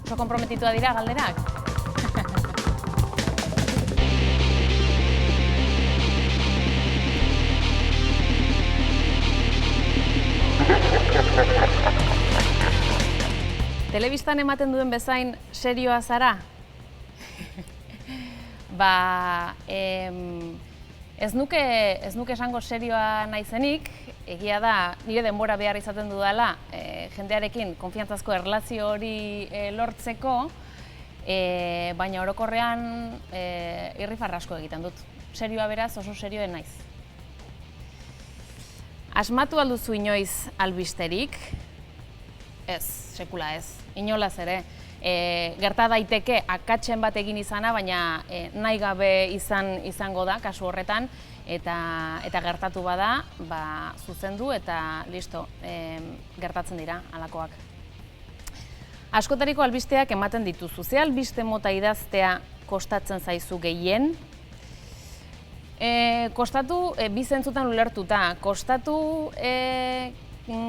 Oso konprometitua dira galderak? Telebistan ematen duen bezain serioa zara? Ez nuke esango serioa naizenik, egia da nire denbora behar izaten dudala jendearekin konfiantzazko erlazio hori lortzeko, baina orokorrean irrifarra asko egiten dut. Serioa beraz oso serioen naiz. Asmatu alduzu inoiz albisterik? Ez, sekula ez, inolaz ere. Gerta daiteke akatsen bat egin izana, baina nahi gabe izango da kasu horretan, eta gertatu bada, zuzendu eta listo, gertatzen dira halakoak. Askotariko albisteak ematen dituzu. Ze albiste mota idaztea kostatzen zaizu gehien? Kostatu bi zentzutan ulertuta. Kostatu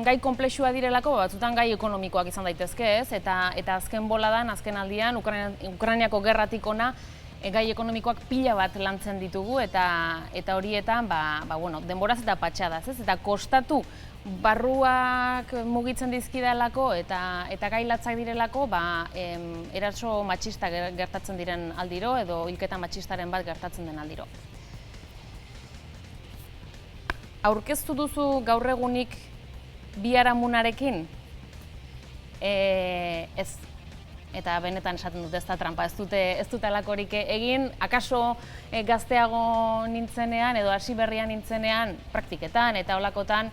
gai konplexua direlako, batzutan gai ekonomikoak izan daitezke, ez? Eta azken boladan, azken aldian, Ukrainiako gerratik ona, gai ekonomikoak pila bat lantzen ditugu, eta horietan, denboraz eta patxadaz, ez? Eta kostatu barruak mugitzen dizkidalako, eta gai latzak direlako, eraso matxista gertatzen diren aldiro, edo hilketa matxistaren bat gertatzen den aldiro. Aurkeztu duzu gaur egunik biharamunarekin? Ez. Eta benetan esaten dut ez da trampa, ez dute alakorik egin, akaso gazteago nintzenean edo hasi berrian nintzenean praktiketan eta holakotan,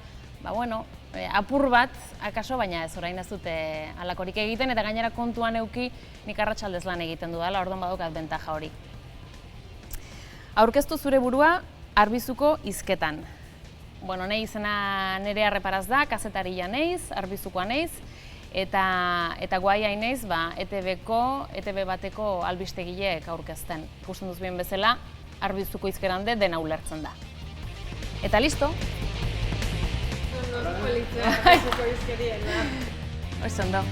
apur bat, akaso, baina ez orain ez dute alakorik egiten, eta gainera kontuan euki nik arratsaldez lan egiten dudala, orduan badaukat bentaja hori. Aurkeztu zure burua Arbizuko hizketan. Nahi izena Nerea Reparaz da, kazetaria naiz, Arbizukoa naiz, eta guaia naiz ETB bateko albistegileek aurkezten. Ikusten duz bien bezala, Arbizuko hizkeran dena ulertzen da. Eta listo? Oso ondo.